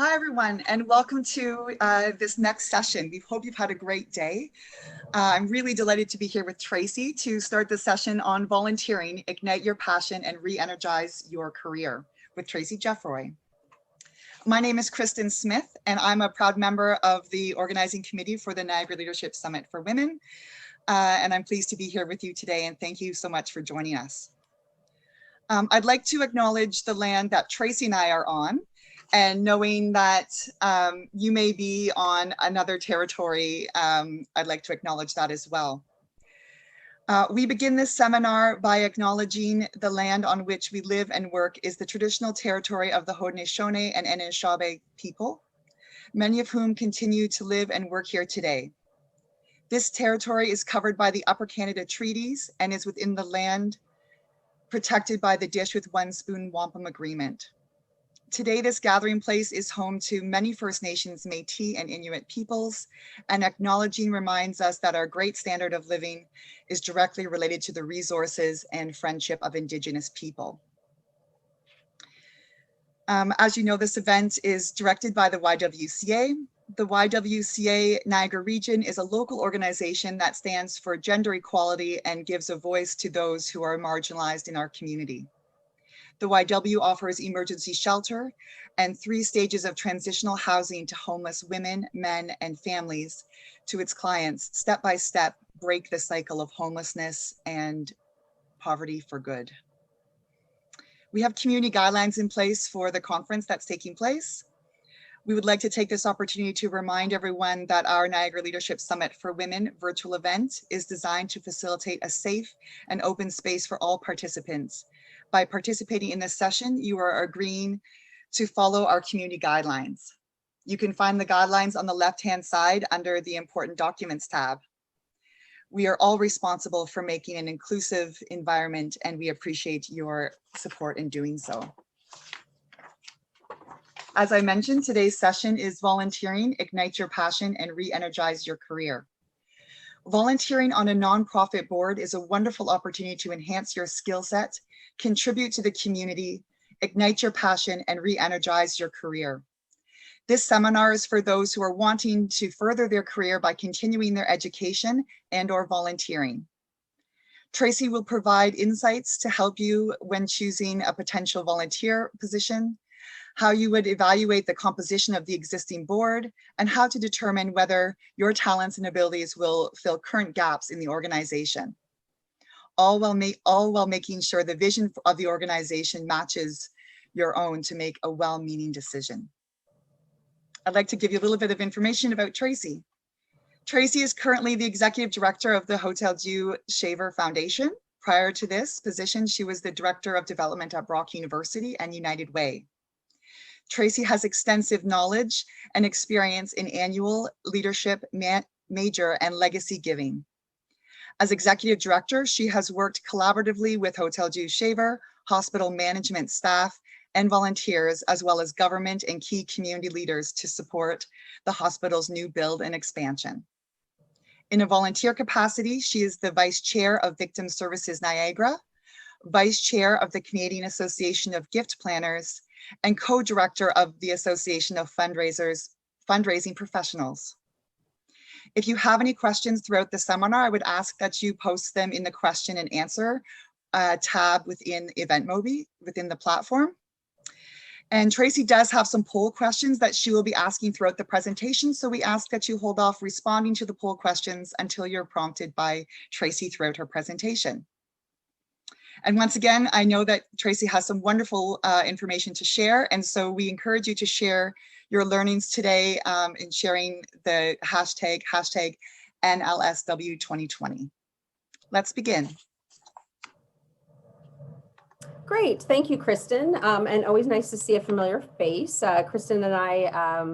Hi, everyone, and welcome to this next session. We hope you've had a great day. I'm really delighted to be here with Tracy to start the session on volunteering, ignite your passion, and re-energize your career with Tracy Geoffroy. My name is Kristen Smith, and I'm a proud member of the organizing committee for the Niagara Leadership Summit for Women. And I'm pleased to be here with you today, and thank you so much for joining us. I'd like to acknowledge the land that Tracy and I are on, and knowing that you may be on another territory, I'd like to acknowledge that as well. We begin this seminar by acknowledging the land on which we live and work is the traditional territory of the Haudenosaunee and Anishinaabe people, many of whom continue to live and work here today. This territory is covered by the Upper Canada Treaties and is within the land protected by the Dish with One Spoon Wampum Agreement. Today, this gathering place is home to many First Nations, Métis, and Inuit peoples, and acknowledging reminds us that our great standard of living is directly related to the resources and friendship of Indigenous people. As you know, this event is directed by the YWCA. The YWCA Niagara Region is a local organization that stands for gender equality and gives a voice to those who are marginalized in our community. The YW offers emergency shelter and 3 stages of transitional housing to homeless women, men, and families to its clients, step by step, break the cycle of homelessness and poverty for good. We have community guidelines in place for the conference that's taking place. We would like to take this opportunity to remind everyone that our Niagara Leadership Summit for Women virtual event is designed to facilitate a safe and open space for all participants. By participating in this session, you are agreeing to follow our community guidelines. You can find the guidelines on the left-hand side under the Important Documents tab. We are all responsible for making an inclusive environment, and we appreciate your support in doing so. As I mentioned, today's session is volunteering, ignite your passion, and re-energize your career. Volunteering on a nonprofit board is a wonderful opportunity to enhance your skill set, contribute to the community, ignite your passion, and re-energize your career. This seminar is for those who are wanting to further their career by continuing their education and/or volunteering. Tracy will provide insights to help you when choosing a potential volunteer position, how you would evaluate the composition of the existing board, and how to determine whether your talents and abilities will fill current gaps in the organization. All while making sure the vision of the organization matches your own to make a well-meaning decision. I'd like to give you a little bit of information about Tracy. Tracy is currently the Executive Director of the Hotel Dieu Shaver Foundation. Prior to this position, she was the Director of Development at Brock University and United Way. Tracy has extensive knowledge and experience in annual leadership, major, and legacy giving. As Executive Director, she has worked collaboratively with Hotel Dieu Shaver, hospital management staff, and volunteers, as well as government and key community leaders to support the hospital's new build and expansion. In a volunteer capacity, she is the Vice Chair of Victim Services Niagara, Vice Chair of the Canadian Association of Gift Planners, and co-director of the Association of Fundraising Professionals. If you have any questions throughout the seminar, I would ask that you post them in the question and answer tab within EventMobi, within the platform. And Tracy does have some poll questions that she will be asking throughout the presentation, so we ask that you hold off responding to the poll questions until you're prompted by Tracy throughout her presentation. And once again, I know that Tracy has some wonderful information to share, and so we encourage you to share your learnings today in sharing the hashtag NLSW2020. Let's begin. Great, thank you, Kristen, and always nice to see a familiar face. Kristen and I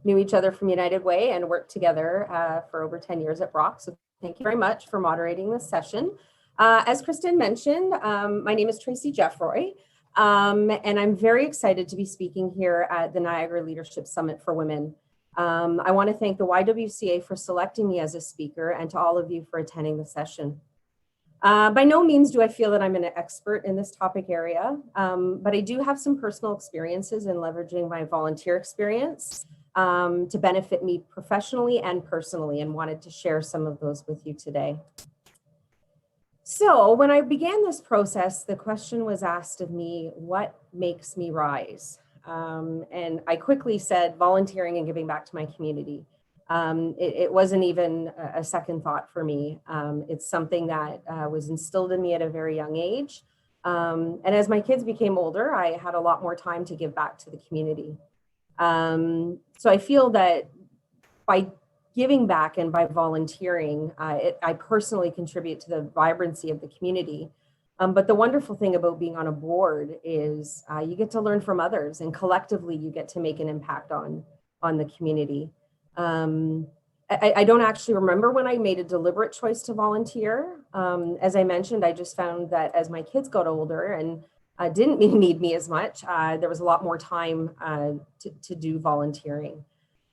knew each other from United Way and worked together for over 10 years at Brock, so thank you very much for moderating this session. As Kristen mentioned, my name is Tracy Geoffroy, and I'm very excited to be speaking here at the Niagara Leadership Summit for Women. I want to thank the YWCA for selecting me as a speaker and to all of you for attending the session. By no means do I feel that I'm an expert in this topic area, but I do have some personal experiences in leveraging my volunteer experience to benefit me professionally and personally, and wanted to share some of those with you today. So when I began this process, the question was asked of me, what makes me rise? And I quickly said volunteering and giving back to my community. It wasn't even a second thought for me. It's something that was instilled in me at a very young age. And as my kids became older, I had a lot more time to give back to the community. So I feel that by giving back and by volunteering, I personally contribute to the vibrancy of the community. But the wonderful thing about being on a board is you get to learn from others, and collectively you get to make an impact on the community. I don't actually remember when I made a deliberate choice to volunteer. As I mentioned, I just found that as my kids got older and didn't need me as much, there was a lot more time to do volunteering.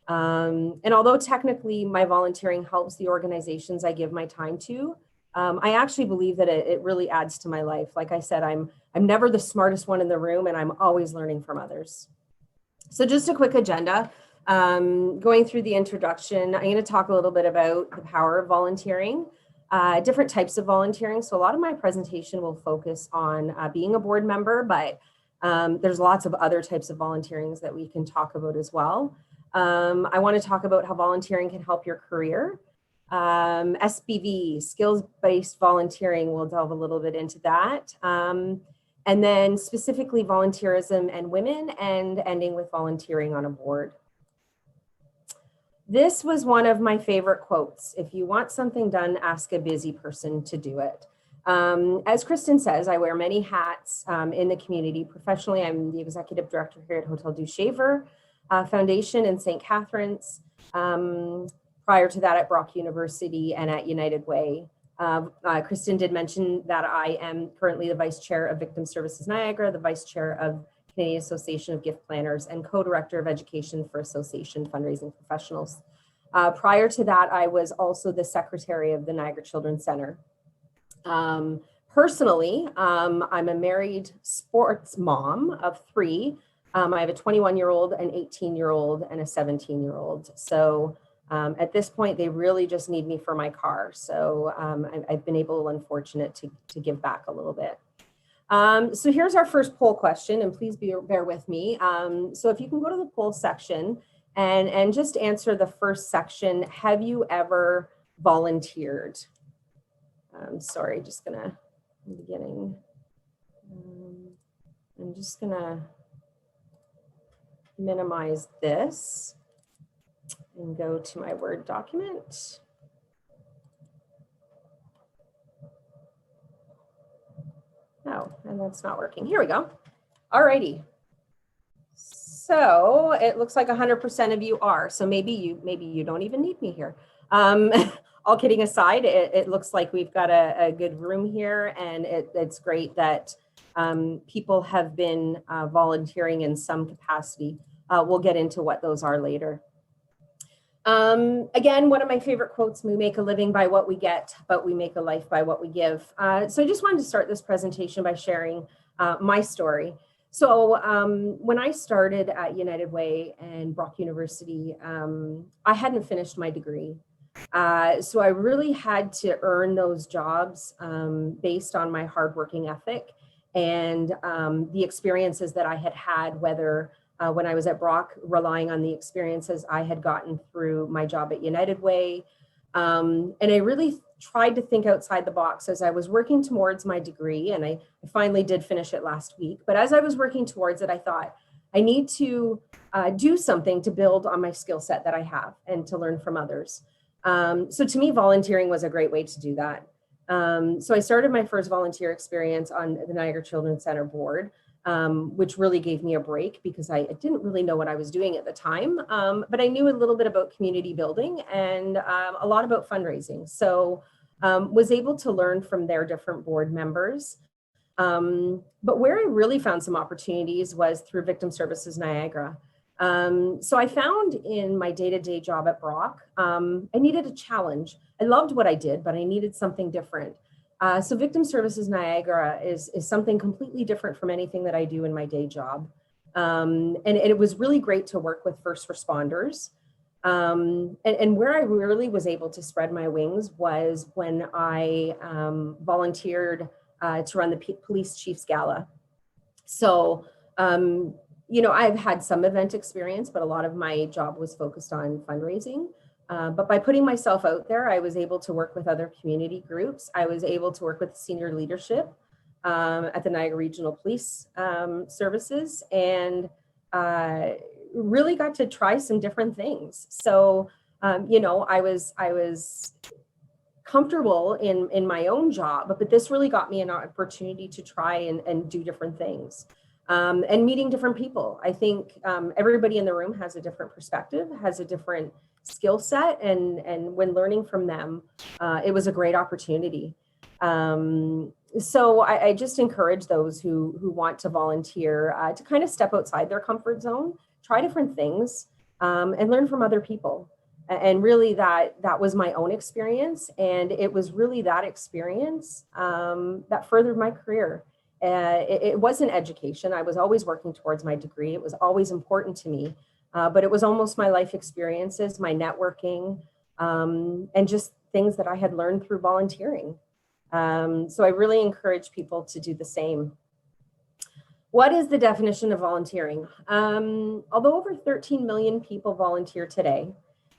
And although technically my volunteering helps the organizations I give my time to, I actually believe that it really adds to my life. Like I said, I'm never the smartest one in the room, and I'm always learning from others. So just a quick agenda. Going through the introduction, I'm going to talk a little bit about the power of volunteering, different types of volunteering. So a lot of my presentation will focus on being a board member, but there's lots of other types of volunteerings that we can talk about as well. I want to talk about how volunteering can help your career. SBV, skills-based volunteering, we'll delve a little bit into that. And then specifically volunteerism and women, and ending with volunteering on a board. This was one of my favorite quotes. If you want something done, ask a busy person to do it. As Kristen says, I wear many hats in the community. Professionally, I'm the executive director here at Hotel du Shaver Foundation in St. Catharines. Prior to that at Brock University and at United Way. Kristen did mention that I am currently the Vice Chair of Victim Services Niagara, the Vice Chair of Canadian Association of Gift Planners, and Co-Director of Education for Association Fundraising Professionals. Prior to that, I was also the Secretary of the Niagara Children's Center. Personally, I'm a married sports mom of 3. I have a 21-year-old, an 18-year-old, and a 17-year-old. So at this point, they really just need me for my car. So I've been able and fortunate to give back a little bit. So here's our first poll question, and please bear with me. So if you can go to the poll section and just answer the first section, have you ever volunteered? Sorry, just gonna, in the beginning, I'm just gonna minimize this and go to my Word document. No, and that's not working. Here we go. All righty. So it looks like 100% of you are. So maybe you don't even need me here. All kidding aside, it looks like we've got a good room here, and it's great that people have been volunteering in some capacity. We'll get into what those are later. Again, one of my favorite quotes, we make a living by what we get, but we make a life by what we give. So I just wanted to start this presentation by sharing my story. So when I started at United Way and Brock University, I hadn't finished my degree. So I really had to earn those jobs based on my hardworking ethic and the experiences that I had had, whether when I was at Brock, relying on the experiences I had gotten through my job at United Way. And I really tried to think outside the box as I was working towards my degree, and I finally did finish it last week. But as I was working towards it, I thought, I need to do something to build on my skill set that I have and to learn from others. So to me, volunteering was a great way to do that. So I started my first volunteer experience on the Niagara Children's Center board, which really gave me a break because I didn't really know what I was doing at the time, but I knew a little bit about community building and a lot about fundraising. So was able to learn from their different board members. But where I really found some opportunities was through Victim Services Niagara. So I found in my day-to-day job at Brock, I needed a challenge. I loved what I did, but I needed something different. So Victim Services Niagara is something completely different from anything that I do in my day job. And it was really great to work with first responders. And where I really was able to spread my wings was when I volunteered to run the Police Chiefs Gala. So, I've had some event experience, but a lot of my job was focused on fundraising. But by putting myself out there, I was able to work with other community groups. I was able to work with senior leadership at the Niagara Regional Police Services, and really got to try some different things. So, I was comfortable in my own job, but this really got me an opportunity to try and do different things. And meeting different people. I think everybody in the room has a different perspective, has a different skill set, and when learning from them, it was a great opportunity. So I just encourage those who want to volunteer to kind of step outside their comfort zone, try different things, and learn from other people. And really that was my own experience. And it was really that experience that furthered my career. It wasn't education. I was always working towards my degree. It was always important to me, but it was almost my life experiences, my networking, and just things that I had learned through volunteering. So I really encourage people to do the same. What is the definition of volunteering? Although over 13 million people volunteer today,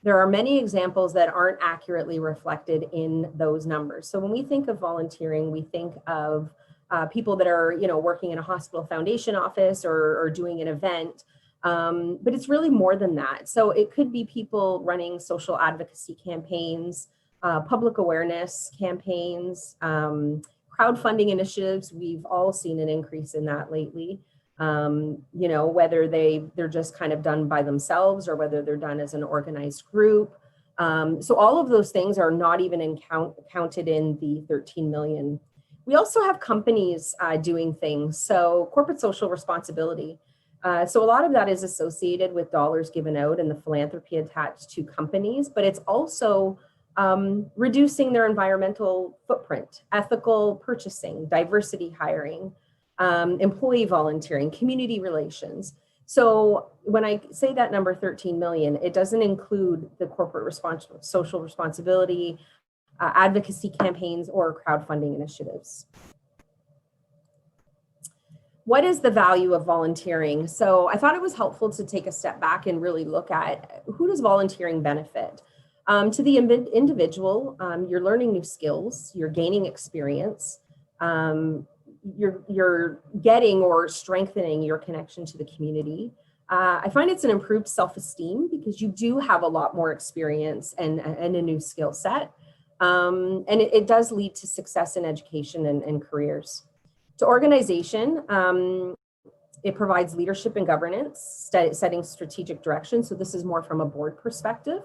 there are many examples that aren't accurately reflected in those numbers. So when we think of volunteering, we think of people that are, working in a hospital foundation office or doing an event, but it's really more than that. So it could be people running social advocacy campaigns, public awareness campaigns, crowdfunding initiatives. We've all seen an increase in that lately. Whether they're just kind of done by themselves or whether they're done as an organized group. So all of those things are not even counted in the 13 million. We also have companies doing things. So corporate social responsibility. So a lot of that is associated with dollars given out and the philanthropy attached to companies, but it's also reducing their environmental footprint, ethical purchasing, diversity hiring, employee volunteering, community relations. So when I say that number 13 million, it doesn't include the corporate social responsibility, advocacy campaigns, or crowdfunding initiatives. What is the value of volunteering? So I thought it was helpful to take a step back and really look at who does volunteering benefit? To the individual, you're learning new skills, you're gaining experience, you're getting or strengthening your connection to the community. I find it's an improved self-esteem because you do have a lot more experience and a new skill set. And it does lead to success in education and careers. To organization, it provides leadership and governance, setting strategic direction. So this is more from a board perspective.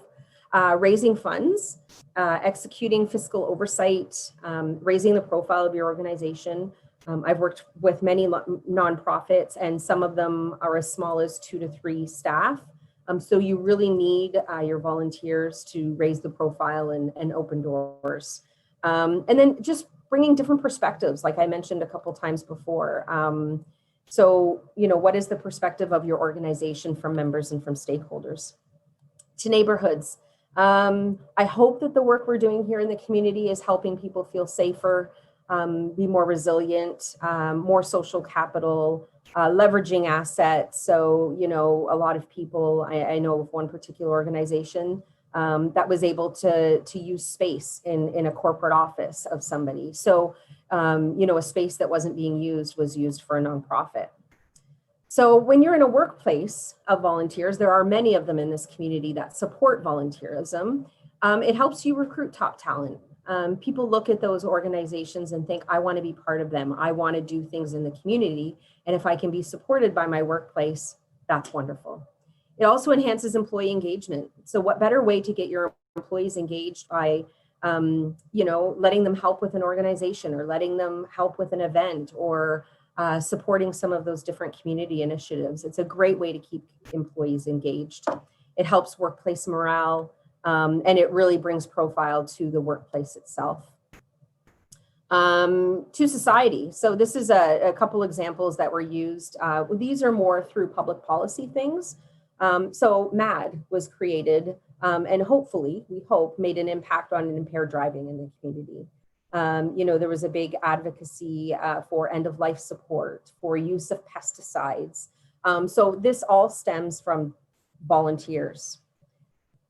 Raising funds, executing fiscal oversight, raising the profile of your organization. I've worked with many nonprofits, and some of them are as small as 2 to 3 staff. So you really need your volunteers to raise the profile and open doors. And then just bringing different perspectives, like I mentioned a couple times before. So, what is the perspective of your organization from members and from stakeholders? To neighborhoods. I hope that the work we're doing here in the community is helping people feel safer, be more resilient, more social capital, leveraging assets. So, a lot of people, I know of one particular organization that was able to use space in a corporate office of somebody. So, a space that wasn't being used was used for a nonprofit. So when you're in a workplace of volunteers, there are many of them in this community that support volunteerism. It helps you recruit top talent. People look at those organizations and think, I want to be part of them. I want to do things in the community. And if I can be supported by my workplace, that's wonderful. It also enhances employee engagement. So what better way to get your employees engaged by, letting them help with an organization or letting them help with an event or supporting some of those different community initiatives. It's a great way to keep employees engaged. It helps workplace morale, and it really brings profile to the workplace itself. To society. So this is a couple examples that were used. These are more through public policy things. So MAD was created and hopefully, we hope, made an impact on impaired driving in the community. There was a big advocacy for end-of-life support, for use of pesticides. So this all stems from volunteers.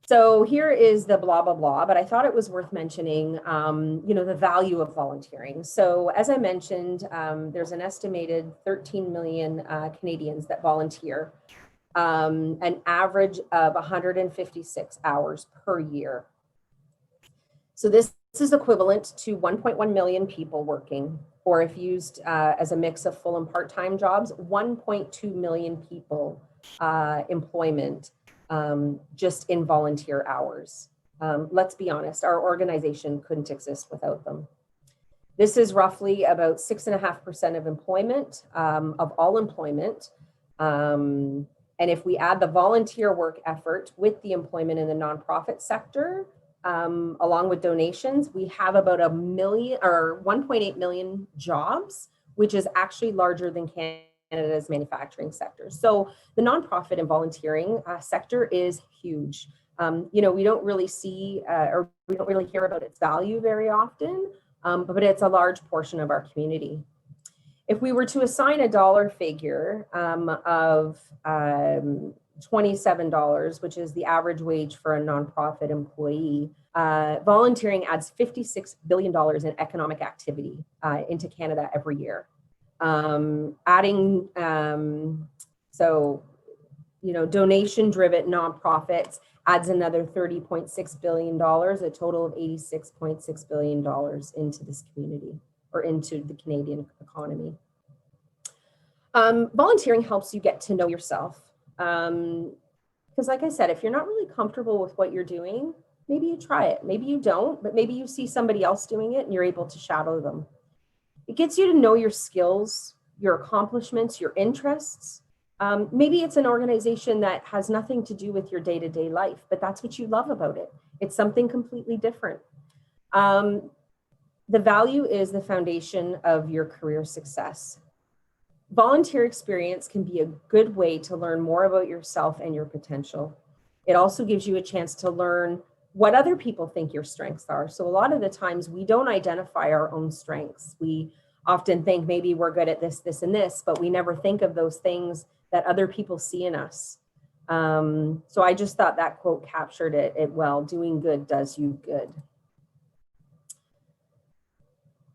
So here is the blah, blah, blah, but I thought it was worth mentioning, the value of volunteering. So as I mentioned, there's an estimated 13 million Canadians that volunteer, an average of 156 hours per year. So this is equivalent to 1.1 million people working, or if used as a mix of full and part-time jobs, 1.2 million people employment just in volunteer hours. Let's be honest, our organization couldn't exist without them. This is roughly about 6.5% of employment, of all employment. And if we add the volunteer work effort with the employment in the nonprofit sector, along with donations, we have about 1.8 million jobs, which is actually larger than Canada's manufacturing sector. So the nonprofit and volunteering sector is huge. We don't really see or we don't really hear about its value very often, but it's a large portion of our community. If we were to assign a dollar figure of $27, which is the average wage for a nonprofit employee, volunteering adds $56 billion in economic activity into Canada every year. Donation-driven nonprofits adds another $30.6 billion, a total of $86.6 billion into this community or into the Canadian economy. Volunteering helps you get to know yourself. Because like I said, if you're not really comfortable with what you're doing, maybe you try it. Maybe you don't, but maybe you see somebody else doing it and you're able to shadow them. It gets you to know your skills, your accomplishments, your interests. Maybe it's an organization that has nothing to do with your day-to-day life, but that's what you love about it. It's something completely different. The value is the foundation of your career success. Volunteer experience can be a good way to learn more about yourself and your potential. It also gives you a chance to learn what other people think your strengths are. So a lot of the times we don't identify our own strengths. We often think maybe we're good at this, this, and this, but we never think of those things that other people see in us. So I just thought that quote captured it well. Doing good does you good.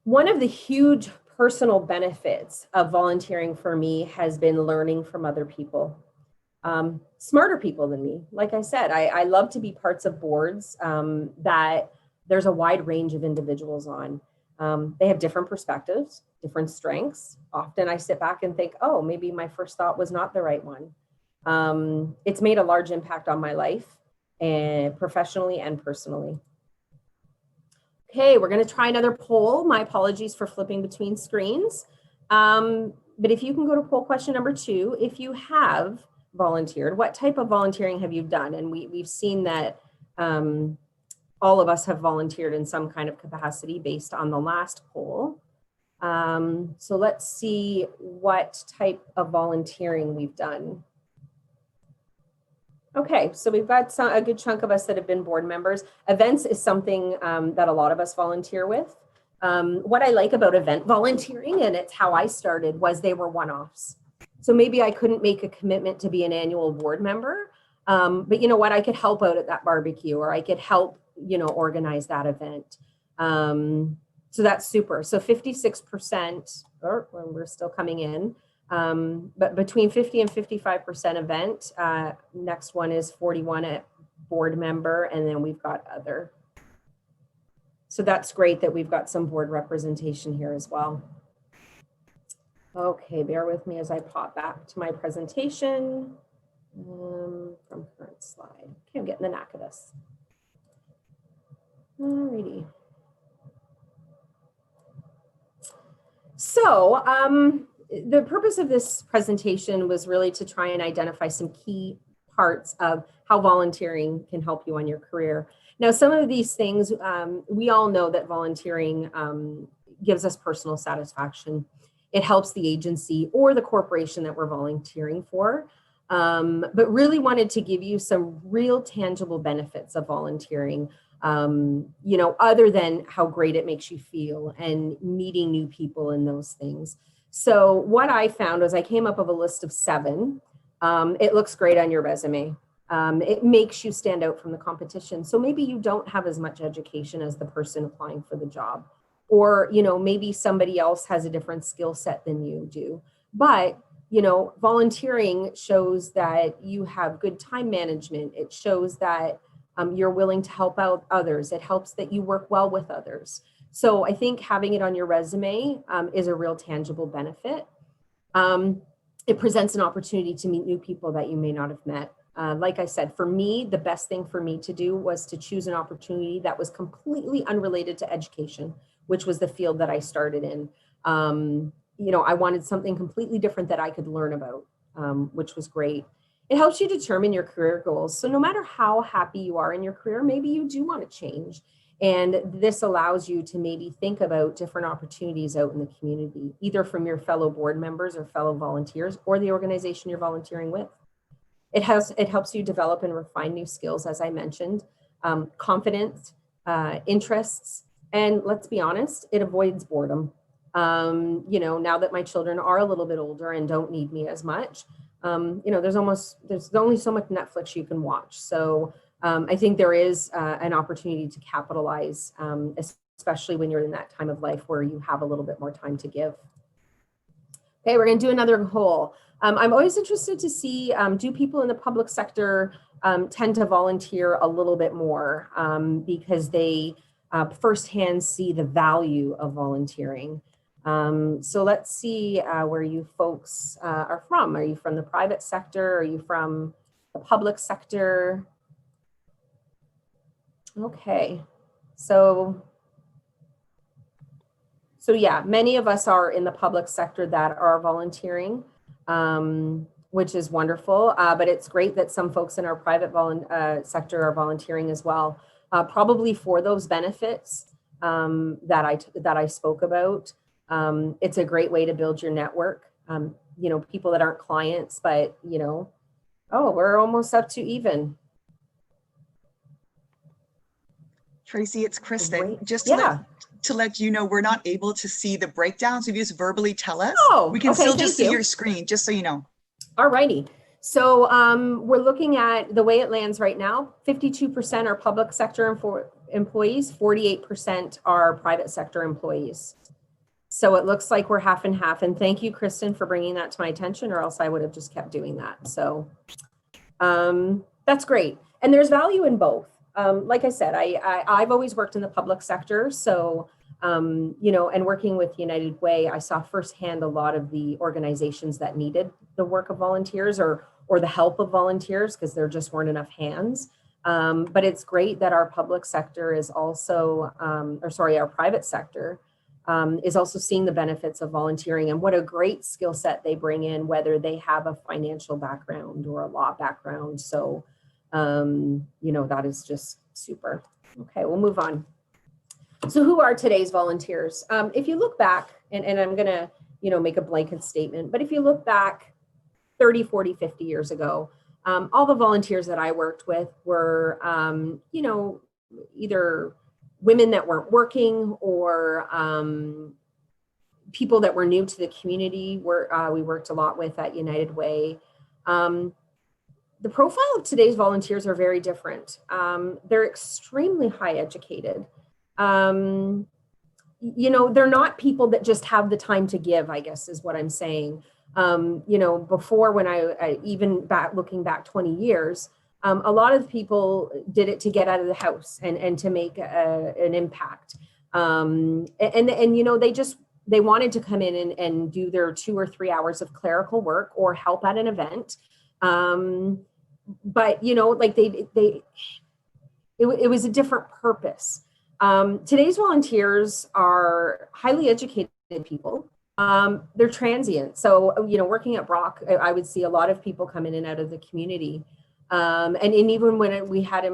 One of the huge personal benefits of volunteering for me has been learning from other people, smarter people than me. Like I said, I love to be parts of boards that there's a wide range of individuals on. They have different perspectives, different strengths. Often I sit back and think, oh, maybe my first thought was not the right one. It's made a large impact on my life, and professionally and personally. Okay, we're going to try another poll. My apologies for flipping between screens. But if you can go to poll question number 2, if you have volunteered, what type of volunteering have you done? And we've seen that all of us have volunteered in some kind of capacity based on the last poll. So let's see what type of volunteering we've done. Okay, so we've got a good chunk of us that have been board members. Events is something that a lot of us volunteer with. What I like about event volunteering, and it's how I started, was they were one-offs. So maybe I couldn't make a commitment to be an annual board member, but you know what, I could help out at that barbecue, or I could help, organize that event. So that's super. So 56%, or we're still coming in, but between 50 and 55% event. Next one is 41 at board member, and then we've got other. So that's great that we've got some board representation here as well. Okay, bear with me as I pop back to my presentation from current slide. Okay, I'm getting the knack of this. Alrighty. So the purpose of this presentation was really to try and identify some key parts of how volunteering can help you on your career. Now, some of these things, we all know that volunteering gives us personal satisfaction. It helps the agency or the corporation that we're volunteering for. But really wanted to give you some real tangible benefits of volunteering, other than how great it makes you feel and meeting new people and those things. So what I found was I came up with a list of 7. It looks great on your resume. It makes you stand out from the competition. So maybe you don't have as much education as the person applying for the job, or, maybe somebody else has a different skill set than you do. But, volunteering shows that you have good time management. It shows that you're willing to help out others. It helps that you work well with others. So I think having it on your resume is a real tangible benefit. It presents an opportunity to meet new people that you may not have met. Like I said, for me, the best thing for me to do was to choose an opportunity that was completely unrelated to education, which was the field that I started in. I wanted something completely different that I could learn about, which was great. It helps you determine your career goals. So no matter how happy you are in your career, maybe you do want to change. And this allows you to maybe think about different opportunities out in the community, either from your fellow board members or fellow volunteers or the organization you're volunteering with. It helps you develop and refine new skills, as I mentioned, confidence, interests, and let's be honest, it avoids boredom. Now that my children are a little bit older and don't need me as much, there's only so much Netflix you can watch. So I think there is an opportunity to capitalize, especially when you're in that time of life where you have a little bit more time to give. Okay, we're going to do another poll. I'm always interested to see, do people in the public sector tend to volunteer a little bit more because they firsthand see the value of volunteering. So let's see where you folks are from. Are you from the private sector? Are you from the public sector? Okay, so yeah, many of us are in the public sector that are volunteering, which is wonderful, but it's great that some folks in our private sector are volunteering as well, probably for those benefits that I spoke about. It's a great way to build your network, people that aren't clients, but, oh, we're almost up to even. Tracy, it's Kristen. Great. Just to Yeah. let you know, we're not able to see the breakdowns. If you just verbally tell us, we can Okay, still just see you. your screen, just so you know. All righty. So we're looking at the way it lands right now. 52% are public sector employees, 48% are private sector employees. So it looks like we're half and half. And thank you, Kristen, for bringing that to my attention, or else I would have just kept doing that. So that's great. And there's value in both. Like I said, I've always worked in the public sector. So, and working with United Way, I saw firsthand a lot of the organizations that needed the work of volunteers or the help of volunteers because there just weren't enough hands. But it's great that our public sector is also, our private sector is also seeing the benefits of volunteering and what a great skill set they bring in, whether they have a financial background or a law background. So, that is just super. Okay, we'll move on. So who are today's volunteers? If you look back, and I'm going to, make a blanket statement, but if you look back 30, 40, 50 years ago, all the volunteers that I worked with were, either women that weren't working or people that were new to the community. We worked a lot with at United Way. The profile of today's volunteers are very different. They're extremely high educated. They're not people that just have the time to give, I guess is what I'm saying. Before when I even looking back 20 years, a lot of people did it to get out of the house and to make an impact. They wanted to come in and do their 2 or 3 hours of clerical work or help at an event. But it was a different purpose. Today's volunteers are highly educated people. They're transient. So, working at Brock, I would see a lot of people come in and out of the community. And even when we had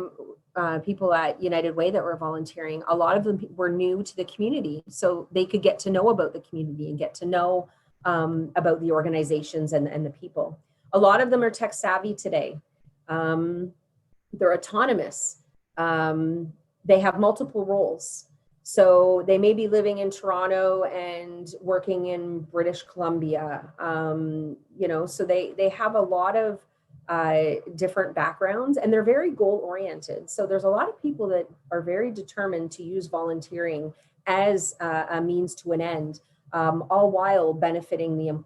people at United Way that were volunteering, a lot of them were new to the community, so they could get to know about the community and get to know about the organizations and the people. A lot of them are tech savvy today. They're autonomous. They have multiple roles. So they may be living in Toronto and working in British Columbia. So they have a lot of different backgrounds, and they're very goal oriented. So there's a lot of people that are very determined to use volunteering as a means to an end, all while benefiting the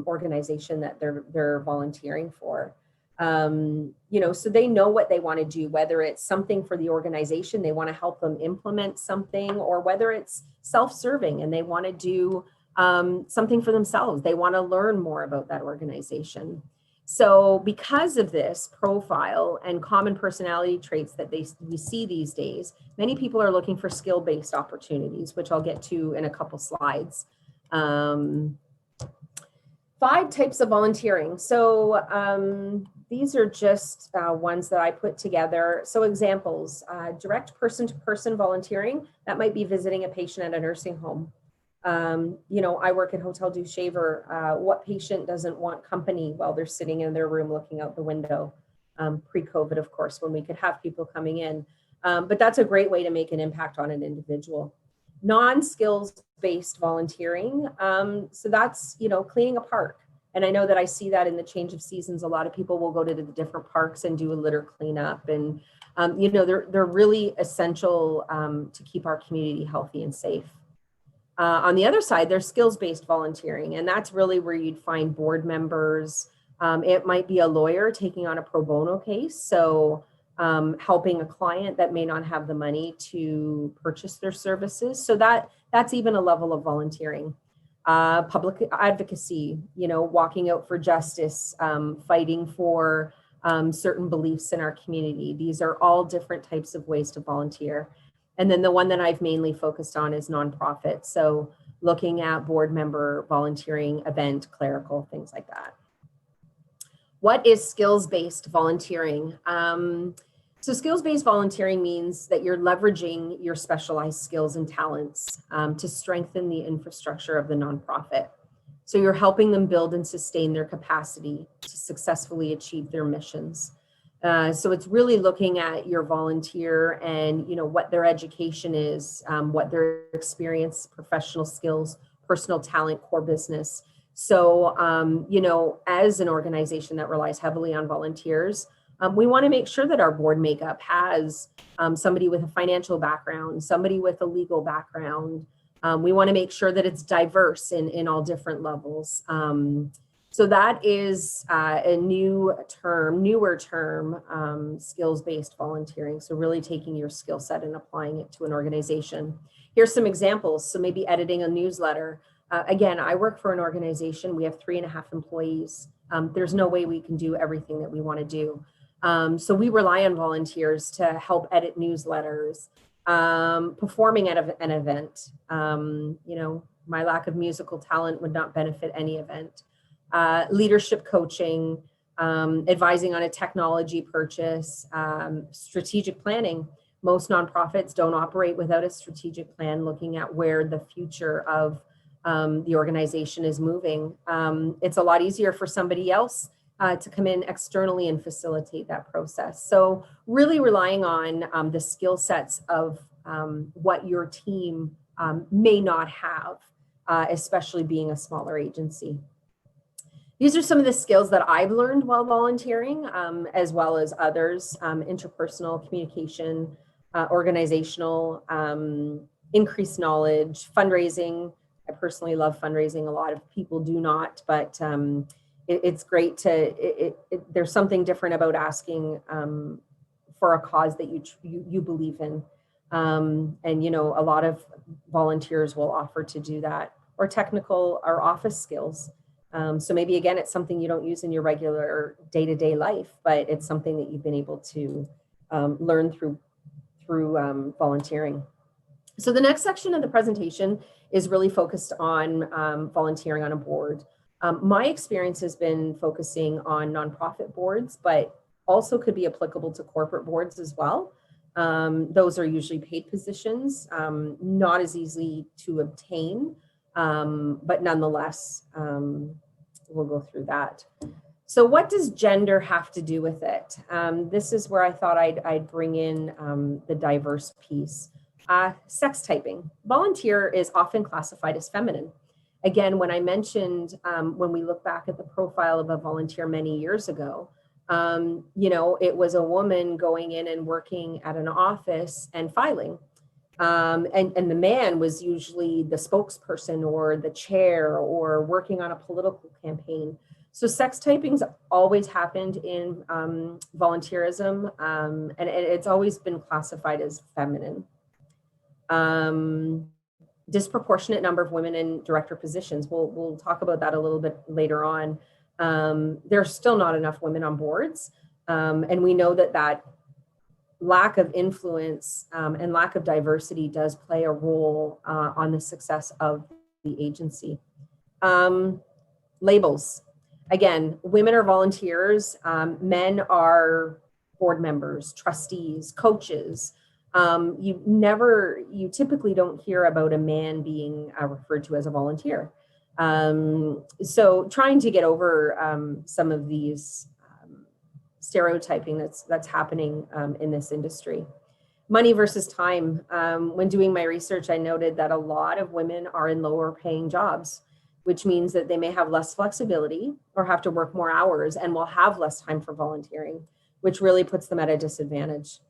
organization that they're volunteering for. So they know what they want to do, whether it's something for the organization, they want to help them implement something, or whether it's self-serving and they want to do something for themselves. They want to learn more about that organization. So because of this profile and common personality traits that we see these days, many people are looking for skill-based opportunities, which I'll get to in a couple slides. 5 types of volunteering. So these are just ones that I put together. So examples, direct person-to-person volunteering, that might be visiting a patient at a nursing home. I work at Hotel du Shaver. What patient doesn't want company while they're sitting in their room looking out the window? Pre-COVID, of course, when we could have people coming in. But that's a great way to make an impact on an individual. Non-skills-based volunteering. So that's, cleaning a park. And I know that I see that in the change of seasons. A lot of people will go to the different parks and do a litter cleanup. And, they're really essential to keep our community healthy and safe. On the other side, there's skills-based volunteering. And that's really where you'd find board members. It might be a lawyer taking on a pro bono case. So helping a client that may not have the money to purchase their services. So that's even a level of volunteering. Public advocacy, walking out for justice, fighting for certain beliefs in our community. These are all different types of ways to volunteer. And then the one that I've mainly focused on is nonprofit. So looking at board member volunteering, event, clerical, things like that. What is skills-based volunteering? So skills-based volunteering means that you're leveraging your specialized skills and talents to strengthen the infrastructure of the nonprofit. So you're helping them build and sustain their capacity to successfully achieve their missions. So it's really looking at your volunteer and what their education is, what their experience, professional skills, personal talent, core business. So, as an organization that relies heavily on volunteers, we want to make sure that our board makeup has somebody with a financial background, somebody with a legal background. We want to make sure that it's diverse in all different levels. So that is a newer term, skills-based volunteering. So really taking your skill set and applying it to an organization. Here's some examples. So maybe editing a newsletter. Again, I work for an organization. We have 3.5 employees. There's no way we can do everything that we want to do. So we rely on volunteers to help edit newsletters, performing at an event. My lack of musical talent would not benefit any event. Leadership coaching, advising on a technology purchase, strategic planning. Most nonprofits don't operate without a strategic plan, looking at where the future of the organization is moving. It's a lot easier for somebody else to come in externally and facilitate that process. So really relying on the skill sets of what your team may not have, especially being a smaller agency. These are some of the skills that I've learned while volunteering, as well as others: interpersonal communication, organizational, increased knowledge, fundraising. I personally love fundraising. A lot of people do not, but it's great to, there's something different about asking for a cause that you believe in. And, a lot of volunteers will offer to do that, or technical or office skills. So maybe, again, it's something you don't use in your regular day-to-day life, but it's something that you've been able to learn through volunteering. So the next section of the presentation is really focused on volunteering on a board. My experience has been focusing on nonprofit boards, but also could be applicable to corporate boards as well. Those are usually paid positions, not as easy to obtain, but nonetheless, we'll go through that. So what does gender have to do with it? This is where I thought I'd bring in the diverse piece. Sex typing. Volunteer is often classified as feminine. Again, when I mentioned, when we look back at the profile of a volunteer many years ago, it was a woman going in and working at an office and filing. And the man was usually the spokesperson or the chair or working on a political campaign. So sex typing's always happened in volunteerism, and it's always been classified as feminine. Disproportionate number of women in director positions. We'll talk about that a little bit later on. There's still not enough women on boards, and we know that lack of influence and lack of diversity does play a role on the success of the agency. Labels. Again, women are volunteers, men are board members, trustees, coaches. You typically don't hear about a man being referred to as a volunteer. So trying to get over some of these stereotyping that's happening in this industry. Money versus time. When doing my research, I noted that a lot of women are in lower paying jobs, which means that they may have less flexibility or have to work more hours and will have less time for volunteering, which really puts them at a disadvantage.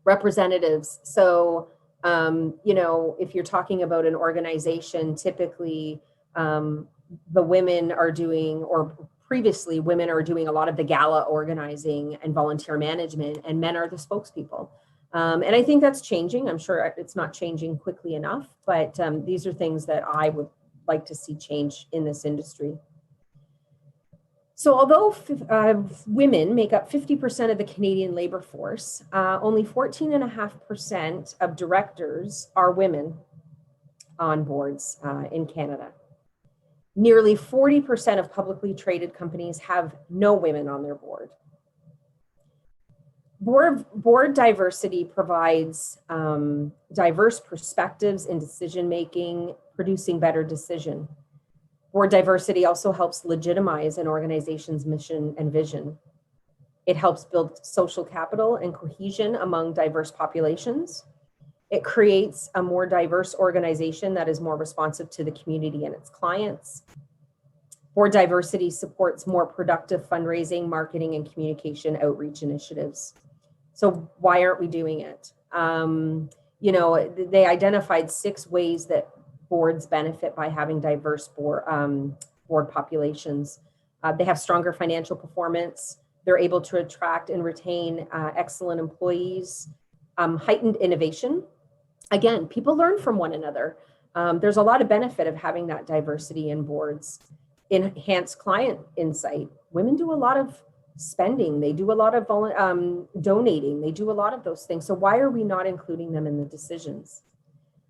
Representatives. So, if you're talking about an organization, typically the women are doing, or previously women are doing a lot of the gala organizing and volunteer management, and men are the spokespeople. And I think that's changing. I'm sure it's not changing quickly enough, but these are things that I would like to see change in this industry. So although women make up 50% of the Canadian labor force, only 14.5% of directors are women on boards in Canada. Nearly 40% of publicly traded companies have no women on their board. Board diversity provides diverse perspectives in decision-making, producing better decision. Board diversity also helps legitimize an organization's mission and vision. It helps build social capital and cohesion among diverse populations. It creates a more diverse organization that is more responsive to the community and its clients. Board diversity supports more productive fundraising, marketing, and communication outreach initiatives. So why aren't we doing it? They identified 6 ways that boards benefit by having diverse board populations. They have stronger financial performance. They're able to attract and retain excellent employees, heightened innovation. Again, people learn from one another. There's a lot of benefit of having that diversity in boards. Enhanced client insight. Women do a lot of spending. They do a lot of donating. They do a lot of those things. So why are we not including them in the decisions?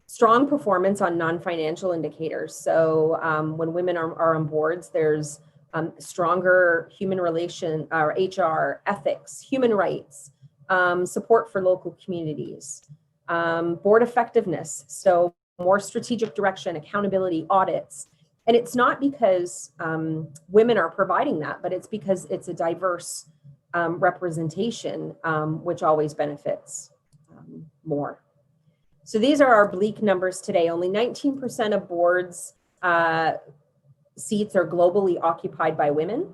Strong performance on non-financial indicators. So when women are on boards, there's stronger human relation, or HR, ethics, human rights, support for local communities, board effectiveness. So more strategic direction, accountability, audits. And it's not because women are providing that, but it's because it's a diverse representation, which always benefits more. So these are our bleak numbers today. Only 19% of boards seats are globally occupied by women.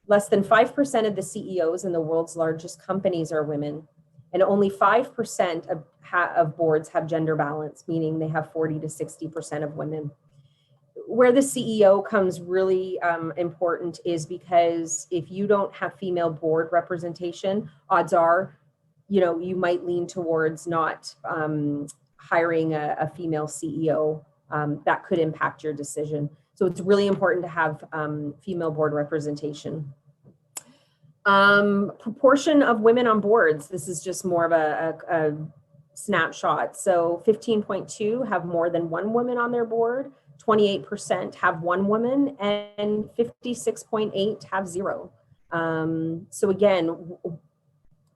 Less than 5% of the CEOs in the world's largest companies are women. And only 5% of boards have gender balance, meaning they have 40 to 60% of women. Where the CEO comes really important is because if you don't have female board representation, odds are, you might lean towards not hiring a female CEO. That could impact your decision. So it's really important to have female board representation. Proportion of women on boards. This is just more of a snapshot. So 15.2 have more than one woman on their board. 28% have one woman, and 56.8 have 0. So again,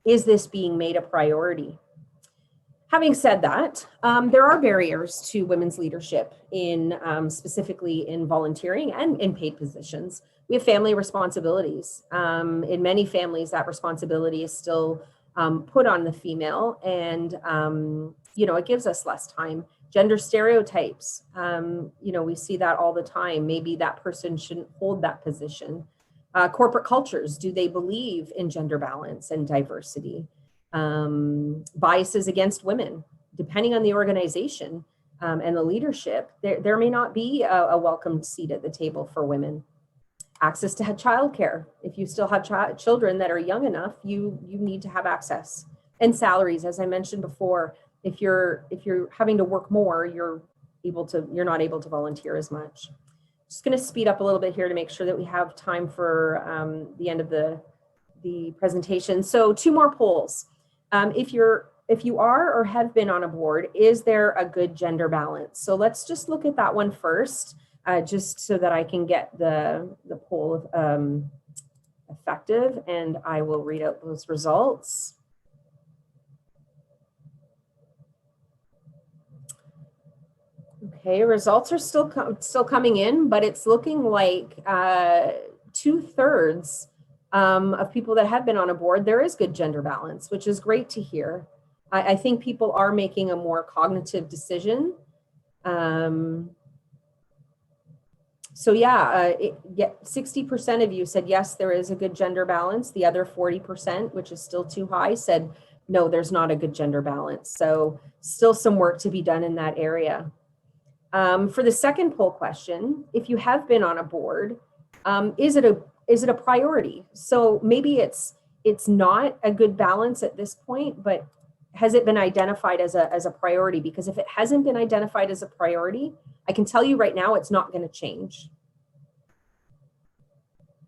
is this being made a priority? Having said that, there are barriers to women's leadership in specifically in volunteering and in paid positions. We have family responsibilities. In many families, that responsibility is still put on the female, and it gives us less time. Gender stereotypes, we see that all the time. Maybe that person shouldn't hold that position. Corporate cultures, do they believe in gender balance and diversity? Biases against women, depending on the organization and the leadership, there may not be a welcome seat at the table for women. Access to childcare. If you still have children that are young enough, you need to have access. And salaries, as I mentioned before, if you're having to work more, you're not able to volunteer as much. Just going to speed up a little bit here to make sure that we have time for the end of the presentation. So 2 more polls. If you are or have been on a board, is there a good gender balance? So let's just look at that one first, just so that I can get the poll effective, and I will read out those results. Okay, results are still coming in, but it's looking like 2/3 of people that have been on a board, there is good gender balance, which is great to hear. I think people are making a more cognitive decision. So yeah, 60% of you said yes, there is a good gender balance. The other 40%, which is still too high, said no, there's not a good gender balance. So still some work to be done in that area. For the second poll question, if you have been on a board, is it a priority? So maybe it's not a good balance at this point, but has it been identified as a priority? Because if it hasn't been identified as a priority, I can tell you right now, it's not going to change.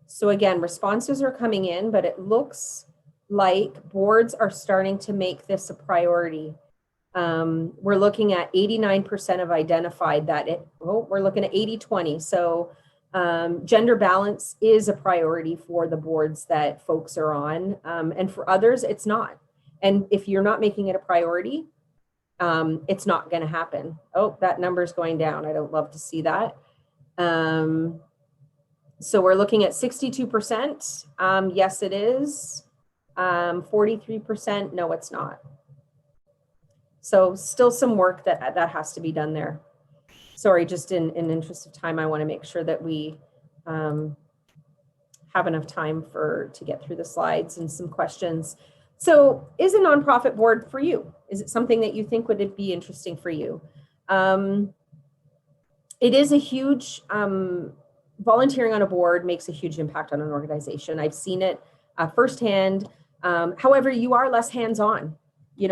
So again, responses are coming in, but it looks like boards are starting to make this a priority. We're looking at 89% have identified that we're looking at 80-20. So gender balance is a priority for the boards that folks are on, and for others, it's not. And if you're not making it a priority, it's not going to happen. Oh, that number's going down. I don't love to see that. So we're looking at 62%. Yes, it is. 43%. No, it's not. So still some work that has to be done there. Sorry, just in interest of time, I want to make sure that we have enough time to get through the slides and some questions. So is a nonprofit board for you? Is it something that you think would be interesting for you? It is a huge, volunteering on a board makes a huge impact on an organization. I've seen it firsthand. However, you are less hands-on.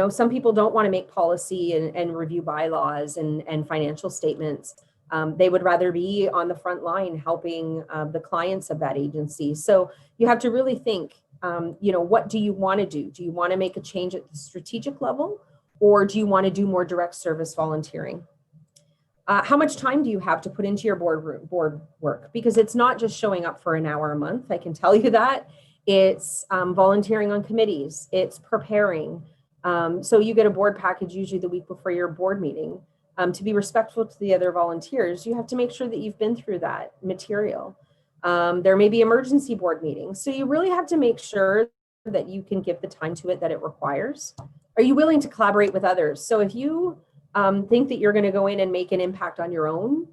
Some people don't want to make policy and review bylaws and financial statements. They would rather be on the front line helping the clients of that agency. So you have to really think, what do you want to do? Do you want to make a change at the strategic level, or do you want to do more direct service volunteering? How much time do you have to put into your board work? Because it's not just showing up for an hour a month. I can tell you that. It's volunteering on committees. It's preparing. So you get a board package usually the week before your board meeting. To be respectful to the other volunteers, you have to make sure that you've been through that material. There may be emergency board meetings. So you really have to make sure that you can give the time to it that it requires. Are you willing to collaborate with others? So if you think that you're going to go in and make an impact on your own,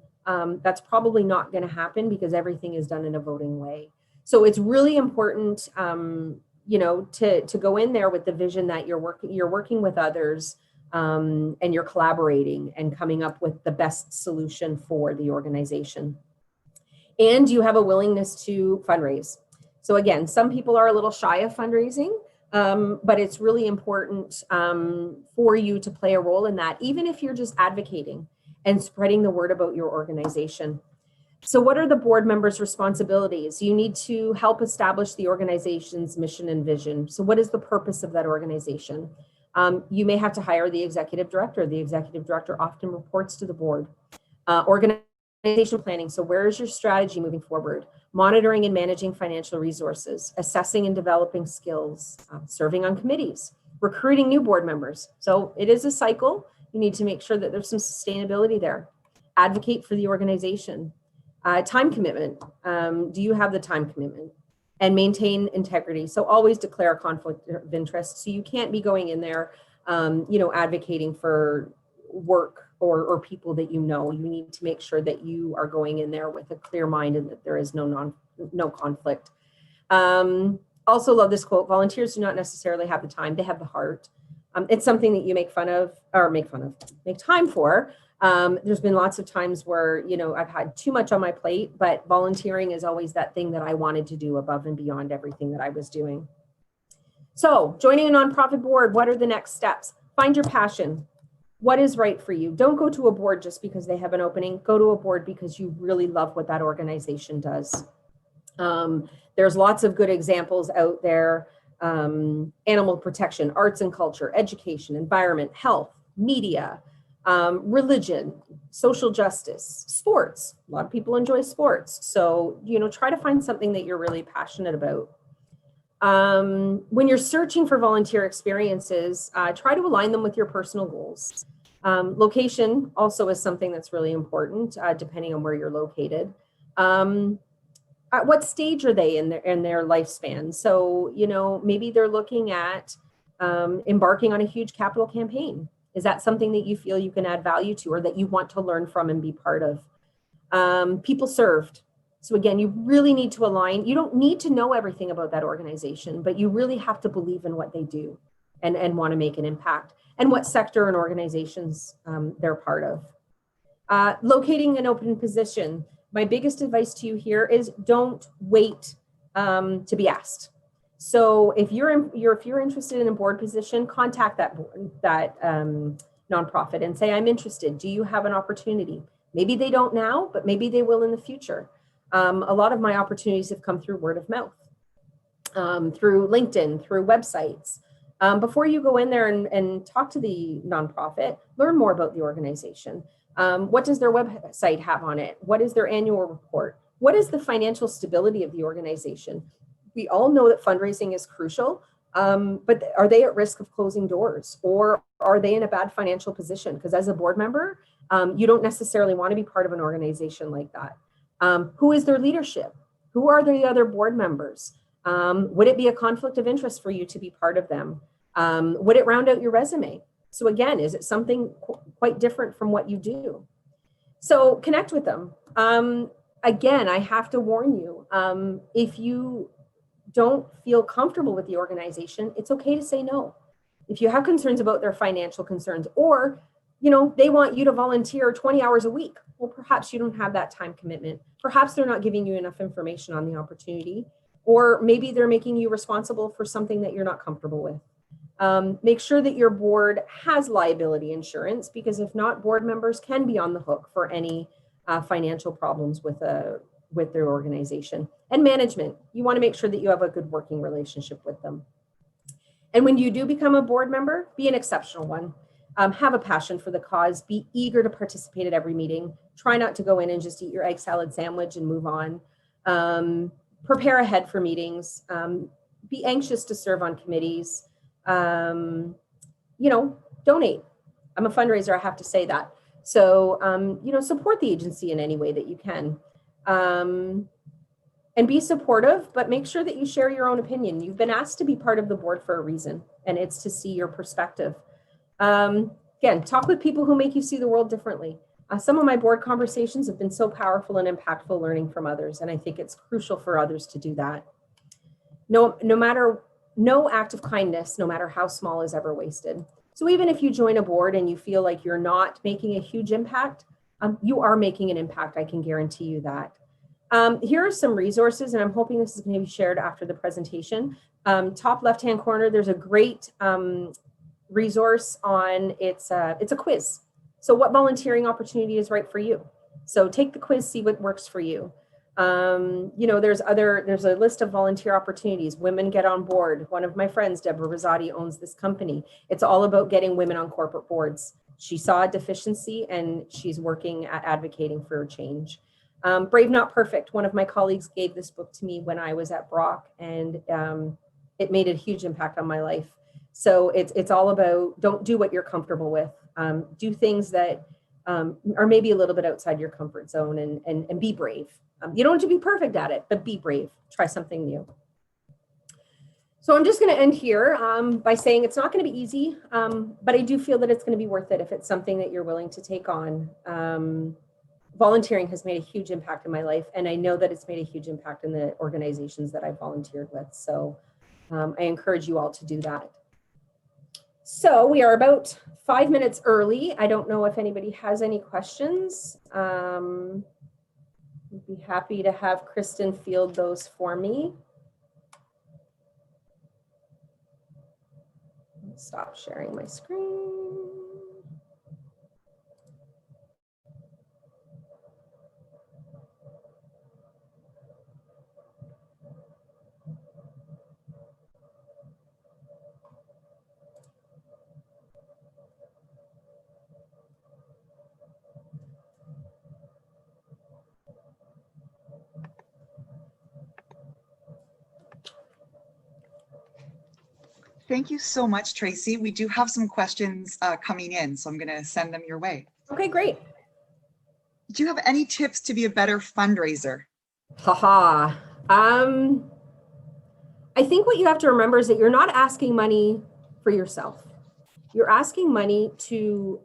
that's probably not going to happen because everything is done in a voting way. So it's really important, to go in there with the vision that you're working with others, and you're collaborating and coming up with the best solution for the organization. And you have a willingness to fundraise. So again, some people are a little shy of fundraising, but it's really important for you to play a role in that, even if you're just advocating and spreading the word about your organization. So what are the board members' responsibilities? You need to help establish the organization's mission and vision. So what is the purpose of that organization? You may have to hire the executive director. The executive director often reports to the board. Organize Organization planning. So where is your strategy moving forward? Monitoring and managing financial resources, assessing and developing skills, serving on committees, recruiting new board members. So it is a cycle. You need to make sure that there's some sustainability there. Advocate for the organization. Time commitment. Do you have the time commitment? And maintain integrity. So always declare a conflict of interest. So you can't be going in there, advocating for work or people that you know. You need to make sure that you are going in there with a clear mind and that there is no conflict. Also love this quote: volunteers do not necessarily have the time, they have the heart. It's something that you make time for. There's been lots of times where, I've had too much on my plate, but volunteering is always that thing that I wanted to do above and beyond everything that I was doing. So joining a nonprofit board, what are the next steps? Find your passion. What is right for you? Don't go to a board just because they have an opening. Go to a board because you really love what that organization does. There's lots of good examples out there. Animal protection, arts and culture, education, environment, health, media, religion, social justice, sports. A lot of people enjoy sports. So, try to find something that you're really passionate about. When you're searching for volunteer experiences, try to align them with your personal goals. Location also is something that's really important, depending on where you're located. At what stage are they in their lifespan? So, maybe they're looking at embarking on a huge capital campaign. Is that something that you feel you can add value to, or that you want to learn from and be part of? People served. So again, you really need to align. You don't need to know everything about that organization, but you really have to believe in what they do and want to make an impact, and what sector and organizations they're part of. Locating an open position. My biggest advice to you here is don't wait to be asked. So if you're interested in a board position, contact that nonprofit and say, I'm interested. Do you have an opportunity? Maybe they don't now, but maybe they will in the future. A lot of my opportunities have come through word of mouth, through LinkedIn, through websites. Before you go in there and talk to the nonprofit, learn more about the organization. What does their website have on it? What is their annual report? What is the financial stability of the organization? We all know that fundraising is crucial, but are they at risk of closing doors, or are they in a bad financial position? Because as a board member, you don't necessarily want to be part of an organization like that. Who is their leadership? Who are the other board members? Would it be a conflict of interest for you to be part of them? Would it round out your resume? So again, is it something quite different from what you do? So connect with them. Again, I have to warn you, if you don't feel comfortable with the organization, it's okay to say no. If you have concerns about their financial concerns, or they want you to volunteer 20 hours a week, well, perhaps you don't have that time commitment. Perhaps they're not giving you enough information on the opportunity, or maybe they're making you responsible for something that you're not comfortable with. Make sure that your board has liability insurance, because if not, board members can be on the hook for any financial problems with their organization. And management, you want to make sure that you have a good working relationship with them. And when you do become a board member, be an exceptional one. Have a passion for the cause, be eager to participate at every meeting. Try not to go in and just eat your egg salad sandwich and move on. Prepare ahead for meetings. Be anxious to serve on committees. Donate. I'm a fundraiser, I have to say that. So, support the agency in any way that you can. And be supportive, but make sure that you share your own opinion. You've been asked to be part of the board for a reason, and it's to see your perspective. Again, talk with people who make you see the world differently. Some of my board conversations have been so powerful and impactful, learning from others, and I think it's crucial for others to do that. No act of kindness, no matter how small, is ever wasted. So even if you join a board and you feel like you're not making a huge impact, you are making an impact. I can guarantee you that. Here are some resources, and I'm hoping this is going to be shared after the presentation. Top left-hand corner, there's a great resource on, it's a quiz. So what volunteering opportunity is right for you? So take the quiz, see what works for you. There's a list of volunteer opportunities. Women Get on Board. One of my friends, Deborah Rosati, owns this company. It's all about getting women on corporate boards. She saw a deficiency and she's working at advocating for change. Brave Not Perfect. One of my colleagues gave this book to me when I was at Brock, and it made a huge impact on my life. So it's all about, don't do what you're comfortable with. Do things that are maybe a little bit outside your comfort zone, and be brave. You don't have to be perfect at it, but be brave. Try something new. So I'm just going to end here by saying it's not going to be easy, but I do feel that it's going to be worth it if it's something that you're willing to take on. Volunteering has made a huge impact in my life, and I know that it's made a huge impact in the organizations that I've volunteered with. So I encourage you all to do that. So we are about 5 minutes early. I don't know if anybody has any questions. I'd be happy to have Kristen field those for me. Stop sharing my screen. Thank you so much, Tracy. We do have some questions coming in, so I'm going to send them your way. Okay, great. Do you have any tips to be a better fundraiser? Haha. I think what you have to remember is that you're not asking money for yourself. You're asking money to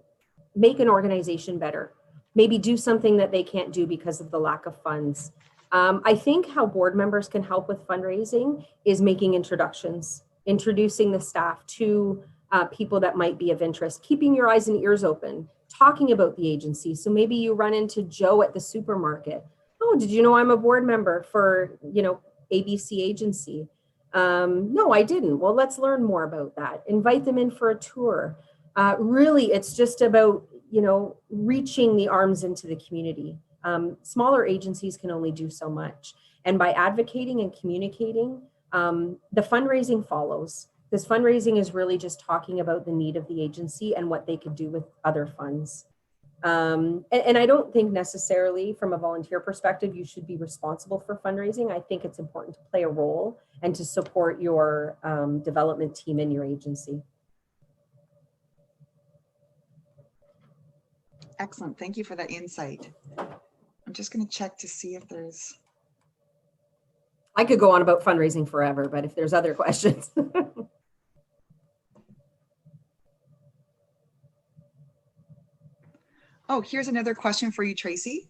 make an organization better, maybe do something that they can't do because of the lack of funds. I think how board members can help with fundraising is making introductions, introducing the staff to people that might be of interest, keeping your eyes and ears open, talking about the agency. So maybe you run into Joe at the supermarket. Oh, did you know I'm a board member for, ABC agency? No, I didn't. Well, let's learn more about that. Invite them in for a tour. Really, it's just about, reaching the arms into the community. Smaller agencies can only do so much. And by advocating and communicating, the fundraising follows. This fundraising is really just talking about the need of the agency and what they could do with other funds. And I don't think necessarily from a volunteer perspective, you should be responsible for fundraising. I think it's important to play a role and to support your development team in your agency. Excellent. Thank you for that insight. I'm just going to check to see if there's... I could go on about fundraising forever, but if there's other questions. Oh, here's another question for you, Tracy.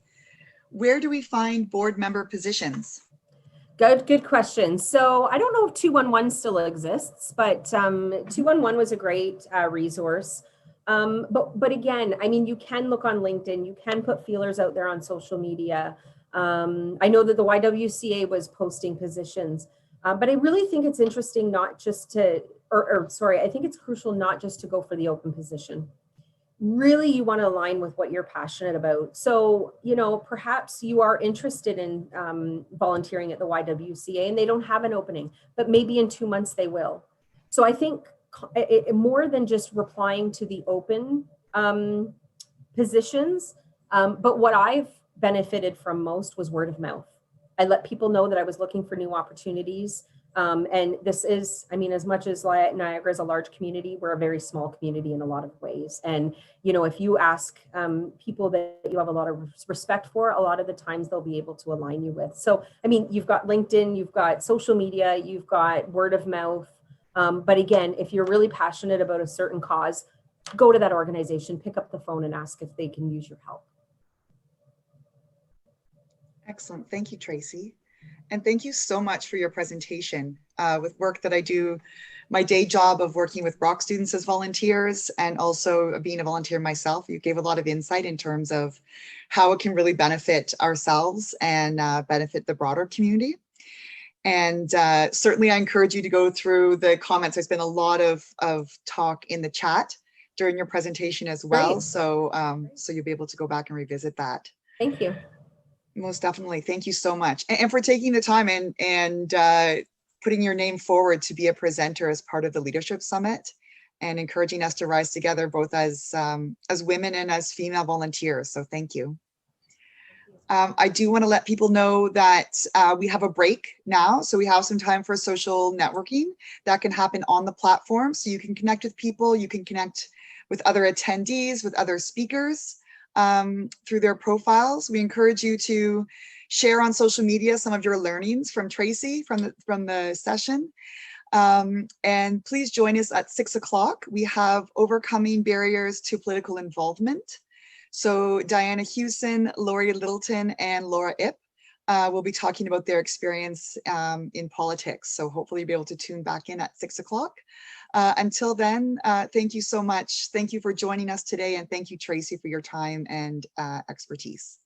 Where do we find board member positions? Good question. So I don't know if 211 still exists, but 211 was a great resource. But again, I mean, you can look on LinkedIn, you can put feelers out there on social media. I know that the YWCA was posting positions, but I really think it's interesting not just to, I think it's crucial not just to go for the open position. Really, you want to align with what you're passionate about. So, perhaps you are interested in volunteering at the YWCA and they don't have an opening, but maybe in 2 months they will. So I think more than just replying to the open positions, but what I've benefited from most was word of mouth. I let people know that I was looking for new opportunities. And this is, I mean, as much as Niagara is a large community, we're a very small community in a lot of ways. And, if you ask people that you have a lot of respect for, a lot of the times they'll be able to align you with. So, I mean, you've got LinkedIn, you've got social media, you've got word of mouth. But again, if you're really passionate about a certain cause, go to that organization, pick up the phone and ask if they can use your help. Excellent. Thank you, Tracy. And thank you so much for your presentation. With work that I do, my day job of working with Brock students as volunteers and also being a volunteer myself, you gave a lot of insight in terms of how it can really benefit ourselves and benefit the broader community. And certainly I encourage you to go through the comments. There's been a lot of talk in the chat during your presentation as well. Great. So you'll be able to go back and revisit that. Thank you. Most definitely. Thank you so much. And for taking the time and putting your name forward to be a presenter as part of the Leadership Summit. and encouraging us to rise together, both as women and as female volunteers. So thank you. I do want to let people know that we have a break now. So we have some time for social networking that can happen on the platform. So you can connect with people, you can connect with other attendees, with other speakers through their profiles. We encourage you to share on social media some of your learnings from Tracy from the session. And please join us at 6 o'clock. We have Overcoming Barriers to Political Involvement. So Diana Hewson, Laurie Littleton, and Laura Ip will be talking about their experience in politics. So hopefully you'll be able to tune back in at 6 o'clock. Until then, thank you so much. Thank you for joining us today. And thank you, Tracy, for your time and expertise.